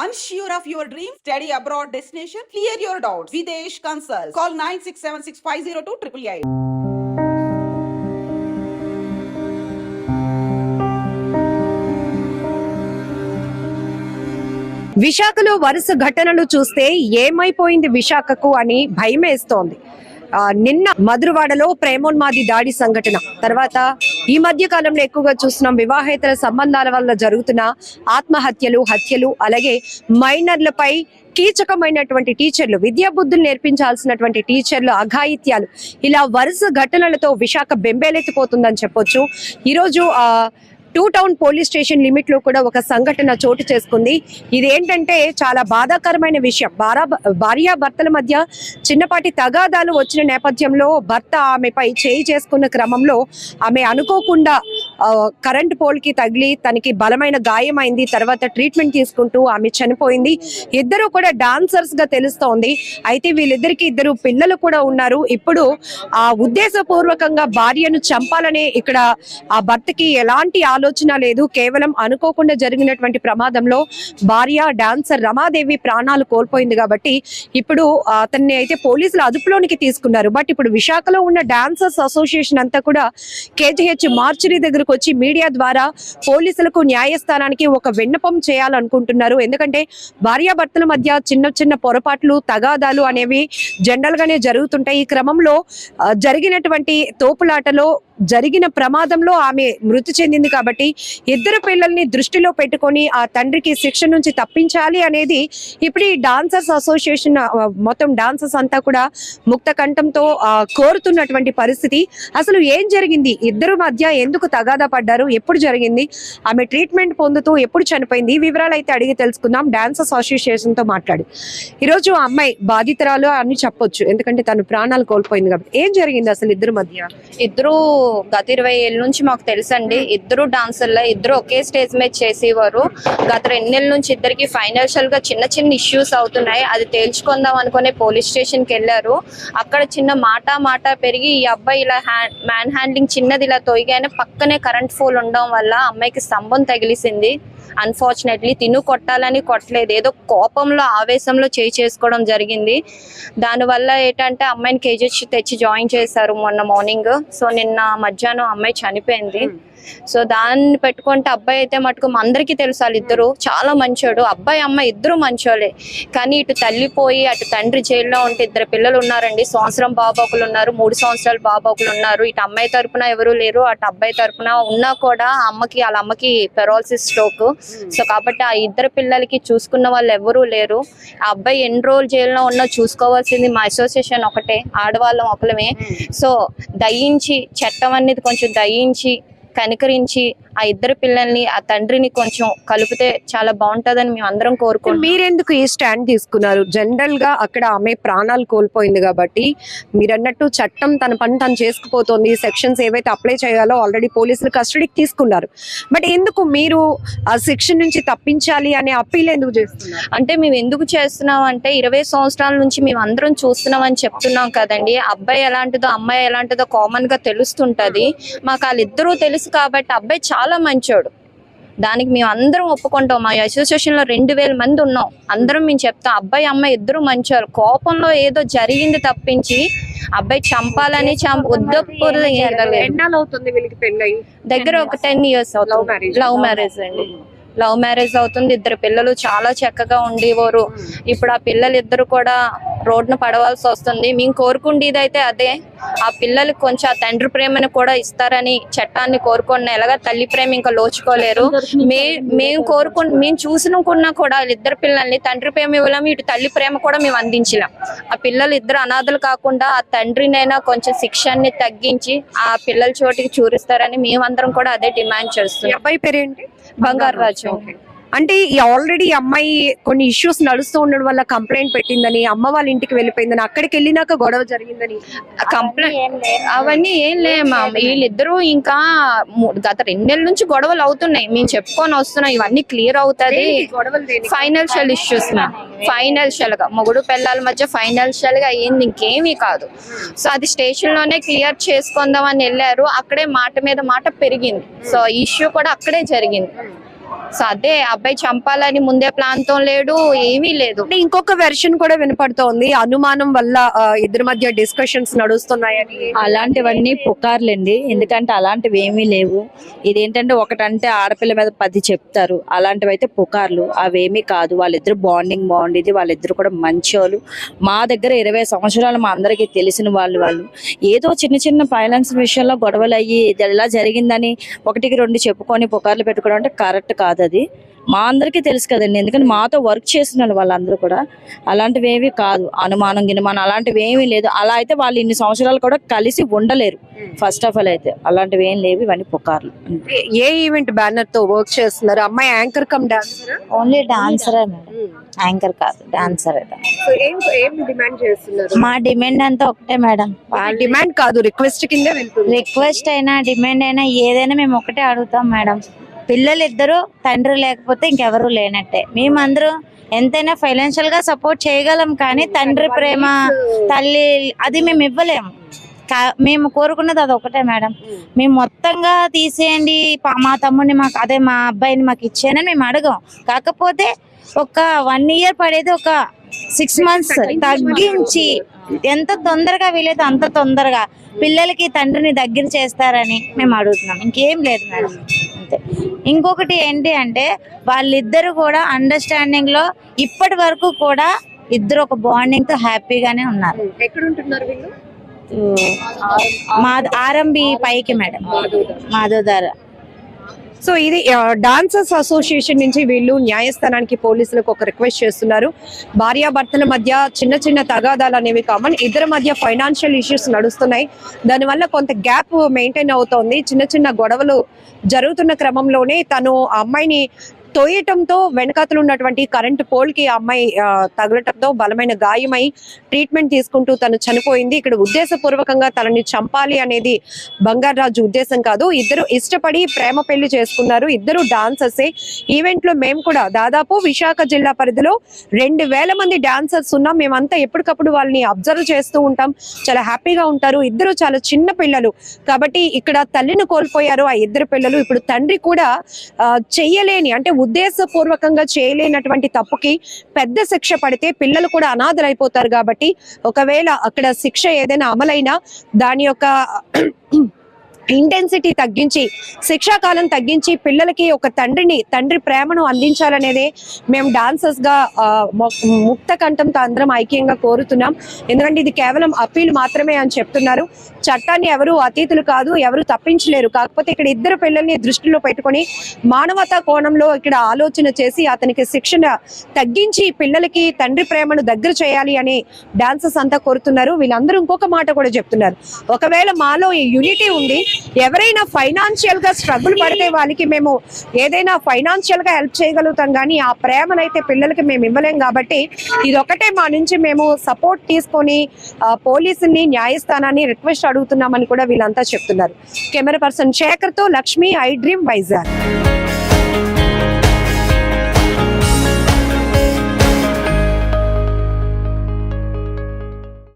Unsure of your dream? Study abroad destination? Clear your doubts. Videsh Consult. Call 9676502888. విశాఖలో వరుస ఘటనలు చూస్తే ఏమైపోయింది విశాఖకు అని భయమేస్తోంది. నిన్న మధురవాడలో ప్రేమోన్మాది దాడి సంఘటన తర్వాత ఈ మధ్య కాలంలో ఎక్కువగా చూస్తున్నాం వివాహేతర సంబంధాల వల్ల జరుగుతున్న ఆత్మహత్యలు, హత్యలు, అలాగే మైనర్లపై కీచకమైనటువంటి టీచర్లు, విద్యాబుద్ధులు నేర్పించాల్సినటువంటి టీచర్లు అఘాయిత్యాలు, ఇలా వరుస ఘటనలతో విశాఖ బెంబేలెత్తిపోతుందని చెప్పొచ్చు. ఈరోజు two town police station limit లో కూడా ఒక సంఘటన చోటు చేసుకుంది. ఇదేంటంటే చాలా బాధాకరమైన విషయం. భార్యాభర్తల మధ్య చిన్నపాటి తగాదాలు వచ్చిన నేపథ్యంలో భర్త ఆమెపై చేయి చేసుకున్న క్రమంలో ఆమె అనుకోకుండా కరెంట్ పోల్ కి తగిలి తనకి బలమైన గాయమైంది. తర్వాత ట్రీట్మెంట్ తీసుకుంటూ ఆమె చనిపోయింది. ఇద్దరు కూడా డాన్సర్స్ గా తెలుస్తోంది. అయితే వీళ్ళిద్దరికి ఇద్దరు పిల్లలు కూడా ఉన్నారు. ఇప్పుడు ఆ ఉద్దేశపూర్వకంగా భార్యను చంపాలనే ఇక్కడ ఆ భర్తకి ఎలాంటి ఆలోచన లేదు. కేవలం అనుకోకుండా జరిగినటువంటి ప్రమాదంలో భార్య డాన్సర్ రమాదేవి ప్రాణాలు కోల్పోయింది. కాబట్టి ఇప్పుడు అతన్ని అయితే పోలీసులు అదుపులోనికి తీసుకున్నారు. బట్ ఇప్పుడు విశాఖలో ఉన్న డాన్సర్స్ అసోసియేషన్ అంతా కూడా కేజీహెచ్ మార్చురీ దగ్గరకు వచ్చి మీడియా ద్వారా పోలీసులకు న్యాయస్థానానికి ఒక విన్నపం చేయాలనుకుంటున్నారు. ఎందుకంటే భార్యాభర్తల మధ్య చిన్న చిన్న పొరపాట్లు, తగాదాలు అనేవి జనరల్ గానే జరుగుతుంటాయి. ఈ క్రమంలో జరిగినటువంటి తోపులాటలో జరిగిన ప్రమాదంలో ఆమె మృతి చెందింది. కాబట్టి ఇద్దరు పిల్లల్ని దృష్టిలో పెట్టుకొని ఆ తండ్రికి శిక్ష నుంచి తప్పించాలి అనేది ఇప్పుడు ఈ డాన్సర్స్ అసోసియేషన్ మొత్తం డాన్సర్స్ అంతా కూడా ముక్త కంఠంతో కోరుతున్నటువంటి పరిస్థితి. అసలు ఏం జరిగింది, ఇద్దరు మధ్య ఎందుకు తగాదా పడ్డారు, ఎప్పుడు జరిగింది, ఆమె ట్రీట్మెంట్ పొందుతూ ఎప్పుడు చనిపోయింది, ఈ వివరాలు అయితే అడిగి తెలుసుకుందాం డాన్సర్స్ అసోసియేషన్ తో మాట్లాడి. ఈరోజు అమ్మాయి బాధితురాలు అని చెప్పొచ్చు, ఎందుకంటే తను ప్రాణాలు కోల్పోయింది కాబట్టి. ఏం జరిగింది అసలు ఇద్దరు మధ్య? ఇద్దరు గత 20 ఏళ్ళ నుంచి మాకు తెలుసండి. ఇద్దరు డాన్సర్ల, ఇద్దరు ఒకే స్టేజ్ మీద చేసేవారు. గత 2 నెలల నుంచి ఇద్దరికి ఫైనాన్షియల్ గా చిన్న చిన్న ఇష్యూస్ అవుతున్నాయి. అది తేల్చుకుందాం అనుకునే పోలీస్ స్టేషన్ కి వెళ్ళారు. అక్కడ చిన్న మాట పెరిగి ఈ అబ్బాయి ఇలా మ్యాన్ హ్యాండ్లింగ్ చిన్నది ఇలా తొయ్యగానే పక్కనే కరెంట్ పోల్ ఉండడం వల్ల అమ్మాయికి స్తంభం తగిలిసింది. అన్ఫార్చునేట్లీ తిను కొట్టాలని కొట్టలేదు, ఏదో కోపంలో ఆవేశంలో చేసుకోవడం జరిగింది. దానివల్ల ఏంటంటే అమ్మాయిని కేజీహెచ్ తెచ్చి జాయిన్ చేశారు మొన్న మార్నింగ్. సో నిన్న మధ్యాహ్నం అమ్మాయి చనిపోయింది. సో దాన్ని పెట్టుకుంటే అబ్బాయి అయితే మటుకు అందరికీ తెలుసు వాళ్ళిద్దరు చాలా మంచోడు. అబ్బాయి అమ్మాయి ఇద్దరు మంచోళ్ళే. కానీ ఇటు తల్లిపోయి అటు తండ్రి జైల్లో ఉంటే ఇద్దరు పిల్లలు ఉన్నారండి. సంవత్సరం బాబోకులు ఉన్నారు, 3 సంవత్సరాల బాబోకులు ఉన్నారు. ఇటు అమ్మాయి తరపున ఎవరు లేరు, అటు అబ్బాయి తరపున ఉన్నా కూడా వాళ్ళ అమ్మకి పెరాలసిస్ స్ట్రోక్. సో కాబట్టి ఆ ఇద్దరు పిల్లలకి చూసుకున్న వాళ్ళు ఎవరూ లేరు. ఆ అబ్బాయి ఎన్ని రోజులు జైల్లో ఉన్నా చూసుకోవాల్సింది మా అసోసియేషన్ ఒకటే, ఆడవాళ్ళం ఒకలమే. సో దయించి చట్టం అనేది కొంచెం దయించి కనికరించి ఆ ఇద్దరు పిల్లల్ని ఆ తండ్రిని కొంచెం కలిపితే చాలా బాగుంటుందని మేము అందరం కోరుకుంటున్నాం. మీరెందుకు ఈ స్టాండ్ తీసుకున్నారు? జనరల్ గా అక్కడ ఆమె ప్రాణాలు కోల్పోయింది కాబట్టి మీరన్నట్టు చట్టం తన పని తను చేసుకుపోతుంది. సెక్షన్స్ ఏవైతే అప్లై చేయాలో ఆల్రెడీ పోలీసులు కస్టడీకి తీసుకున్నారు. బట్ ఎందుకు మీరు ఆ సెక్షన్ నుంచి తప్పించాలి అనే అప్పీల్ ఎందుకు చేస్తున్నారు? అంటే మేము ఎందుకు చేస్తున్నాం అంటే 20 సంవత్సరాల నుంచి మేము అందరం చూస్తున్నాం అని చెప్తున్నాం కదండి. అబ్బాయి ఎలాంటిదో అమ్మాయి ఎలాంటిదో కామన్ గా తెలుస్తుంటది. మాకు వాళ్ళిద్దరూ తెలుసు కాబట్టి అబ్బాయి చాలా మంచోడు. దానికి మేము అందరం ఒప్పుకుంటాం. మా అసోసియేషన్ లో 2000 మంది ఉన్నాం. అందరం మేము చెప్తాం అబ్బాయి అమ్మాయి ఇద్దరు మంచోరు. కోపంలో ఏదో జరిగింది తప్పించి అబ్బాయి చంపాలని దగ్గర ఒక 10 years అవుతుంది. లవ్ మ్యారేజ్ అండి. లవ్ మ్యారేజ్ అవుతుంది. ఇద్దరు పిల్లలు చాలా చక్కగా ఉండేవారు. ఇప్పుడు ఆ పిల్లలిద్దరు కూడా రోడ్డున పడవలసి వస్తుంది. మేము కోరుకుండేది అయితే అదే, ఆ పిల్లలకి కొంచెం ఆ తండ్రి ప్రేమను కూడా ఇస్తారని చట్టాన్ని కోరుకున్న. ఎలాగా తల్లి ప్రేమ ఇంకా లోచుకోలేరు. మేము చూసినకున్నా కూడా వాళ్ళిద్దరు పిల్లల్ని తండ్రి ప్రేమ ఇవ్వలేము, ఇటు తల్లి ప్రేమ కూడా మేము అందించలేం. ఆ పిల్లలు ఇద్దరు అనాథలు కాకుండా ఆ తండ్రినైనా కొంచెం శిక్షాన్ని తగ్గించి ఆ పిల్లల చోటికి చూరిస్తారని మేమందరం కూడా అదే డిమాండ్ చేస్తున్నాం. అబ్బాయి పేరేంటి? బంగారు రాజు. అంటే ఆల్రెడీ అమ్మాయి కొన్ని ఇష్యూస్ నడుస్తూ ఉండడం వల్ల కంప్లైంట్ పెట్టిందని, అమ్మ వాళ్ళ ఇంటికి వెళ్ళిపోయిందని, అక్కడికి వెళ్ళినాక గొడవ జరిగిందని కంప్లైంట్ అవన్నీ ఏం లేమా. వీళ్ళిద్దరూ ఇంకా గత 2 నెలల నుంచి గొడవలు అవుతున్నాయి. మేము చెప్పుకొని వస్తున్నాం. ఇవన్నీ క్లియర్ అవుతుంది. ఫైనాన్షియల్ ఇష్యూస్ ఫైనాన్షియల్ గా మొగుడు పిల్లల మధ్య ఫైనాన్షియల్ గా అయ్యింది, ఇంకేమీ కాదు. సో అది స్టేషన్ లోనే క్లియర్ చేసుకుందాం అని వెళ్ళారు. అక్కడే మాట మీద మాట పెరిగింది. సో ఇష్యూ కూడా అక్కడే జరిగింది. సో అదే అబ్బాయి చంపాలని ముందే ప్లాన్ తో లేడు, ఏమీ లేదు. అంటే ఇంకొక వెర్షన్ కూడా వినపడుతోంది, అనుమానం వల్ల ఇద్దరి మధ్య డిస్కషన్స్ నడుస్తున్నాయని. అలాంటివన్నీ పుకార్లండి, ఎందుకంటే అలాంటివి ఏమీ లేవు. ఇదేంటంటే ఒకటంటే ఆడపిల్ల మీద 10 చెప్తారు, అలాంటివి అయితే పుకార్లు, అవేమీ కాదు. వాళ్ళిద్దరు బాండింగ్ బాగుండేది, వాళ్ళిద్దరు కూడా మంచోళ్ళు. మా దగ్గర 20 సంవత్సరాలు మా అందరికీ తెలిసిన వాళ్ళు. ఏదో చిన్న చిన్న ఫైనాన్స్ విషయంలో గొడవలు అయ్యి ఇది ఎలా జరిగిందని 1కి 2 చెప్పుకొని పుకార్లు పెట్టుకోవడం అంటే కరెక్ట్ కాదు. అది మా అందరికీ తెలుసు కదండి, ఎందుకంటే మాతో వర్క్ చేస్తున్నారు వాళ్ళందరూ కూడా. అలాంటివి ఏవి కాదు, అనుమానం గినుమానం అలాంటివి ఏమీ లేదు. అలా అయితే వాళ్ళు ఇన్ని సంవత్సరాలు కూడా కలిసి ఉండలేరు. ఫస్ట్ ఆఫ్ ఆల్ అయితే అలాంటివి ఏం లేవు, ఇవన్నీ పుకార్లు. ఏ ఈవెంట్ బ్యానర్ తో వర్క్ చేస్తున్నారు? అమ్మాయి యాంకర్ కమ్ డాన్సర్? ఓన్లీ డాన్సరే మేడం, యాంకర్ కాదు, డాన్సర్. ఏం డిమాండ్ చేస్తున్నారు? మా డిమాండ్ అంతా ఒకటే మేడం, డిమాండ్ కాదు, రిక్వెస్ట్ కింద వెళ్తుంది. రిక్వెస్ట్ అయినా డిమాండ్ అయినా ఏదైనా మేము ఒకటే అడుగుతాం మేడం. పిల్లలిద్దరూ తండ్రి లేకపోతే ఇంకెవరు లేనట్టే. మేమందరూ ఎంతైనా ఫైనాన్షియల్ గా సపోర్ట్ చేయగలం, కానీ తండ్రి ప్రేమ, తల్లి అది మేము ఇవ్వలేము. మేము కోరుకున్నది అది ఒకటే మేడం. మేము మొత్తంగా తీసేయండి మా తమ్ముడిని మాకు, అదే మా అబ్బాయిని మాకు ఇచ్చేయని మేము అడగం. కాకపోతే ఒక 1 year పడేది ఒక 6 months తగ్గించి ఎంత తొందరగా వీలైతే అంత తొందరగా పిల్లలకి తండ్రిని దగ్గర చేస్తారని మేము అడుగుతున్నాం. ఇంకేం లేదు మేడం, అంతే. ఇంకొకటి ఏంటి అంటే వాళ్ళిద్దరు కూడా అండర్స్టాండింగ్ లో ఇప్పటి వరకు కూడా ఇద్దరు ఒక బాండింగ్ తో హ్యాపీగానే ఉన్నారు. ఎక్కడ ఉంటున్నారు వీళ్ళు? మా ఆర్ఎంబి పైకి మేడం, మాధవధార. సో ఇది డాన్సర్స్ అసోసియేషన్ నుంచి వీళ్ళు న్యాయస్థానానికి, పోలీసులకు ఒక రిక్వెస్ట్ చేస్తున్నారు. భార్యాభర్తల మధ్య చిన్న చిన్న తగాదాలు అనేవి కామన్, ఇద్దరి మధ్య ఫైనాన్షియల్ ఇష్యూస్ నడుస్తున్నాయి. దానివల్ల కొంత గ్యాప్ మెయింటైన్ అవుతోంది. చిన్న చిన్న గొడవలు జరుగుతున్న క్రమంలోనే తను ఆ అమ్మాయిని తోయటంతో వెనకాతలు ఉన్నటువంటి కరెంటు పోల్ కి అమ్మాయి తగలటంతో బలమైన గాయమై ట్రీట్మెంట్ తీసుకుంటూ తను చనిపోయింది. ఇక్కడ ఉద్దేశపూర్వకంగా తనని చంపాలి అనేది బంగారాజు ఉద్దేశం కాదు. ఇద్దరు ఇష్టపడి ప్రేమ పెళ్లి చేసుకున్నారు, ఇద్దరు డాన్సర్సే. ఈవెంట్ లో మేము కూడా దాదాపు విశాఖ జిల్లా పరిధిలో 2000 మంది డాన్సర్స్ ఉన్నాం. మేమంతా ఎప్పటికప్పుడు వాళ్ళని అబ్జర్వ్ చేస్తూ ఉంటాం, చాలా హ్యాపీగా ఉంటారు. ఇద్దరు చాలా చిన్న పిల్లలు కాబట్టి ఇక్కడ తల్లిని కోల్పోయారు ఆ ఇద్దరు పిల్లలు. ఇప్పుడు తండ్రి కూడా చెయ్యలేని, అంటే ఉద్దేశపూర్వకంగా చేయలేనటువంటి తప్పుకి పెద్ద శిక్ష పడితే పిల్లలు కూడా అనాథలైపోతారు. కాబట్టి ఒకవేళ అక్కడ శిక్ష ఏదైనా అమలైనా దాని యొక్క ఇంటెన్సిటీ తగ్గించి, శిక్షాకాలం తగ్గించి పిల్లలకి ఒక తండ్రి ప్రేమను అందించాలనేదే మేము డాన్సర్స్ గా ముక్త కంఠంతో అందరం ఐక్యంగా కోరుతున్నాం. ఎందుకంటే ఇది కేవలం అప్పీల్ మాత్రమే అని చెప్తున్నారు. చట్టాన్ని ఎవరు అతీతులు కాదు, ఎవరు తప్పించలేరు. కాకపోతే ఇక్కడ ఇద్దరు పిల్లల్ని దృష్టిలో పెట్టుకొని మానవతా కోణంలో ఇక్కడ ఆలోచన చేసి అతనికి శిక్షణ తగ్గించి పిల్లలకి తండ్రి ప్రేమను దగ్గర చేయాలి అని డాన్సర్స్ అంతా కోరుతున్నారు. వీళ్ళందరూ ఇంకొక మాట కూడా చెప్తున్నారు, ఒకవేళ మాలో ఈ యూనిటీ ఉంది, ఎవరైనా ఫైనాన్షియల్ గా స్ట్రగుల్ పడితే వాళ్ళకి మేము ఏదైనా ఫైనాన్షియల్ గా హెల్ప్ చేయగలుగుతాం, కానీ ఆ ప్రేమనైతే పిల్లలకి మేము ఇవ్వలేం. కాబట్టి ఇదొకటే మా నుంచి మేము సపోర్ట్ తీసుకొని పోలీసుని, న్యాయస్థానాన్ని రిక్వెస్ట్ అడుగుతున్నామని కూడా వీళ్ళంతా చెప్తున్నారు. కెమెరా పర్సన్ శేఖర్ తో లక్ష్మి, ఐ డ్రీమ్ వైజాగ్.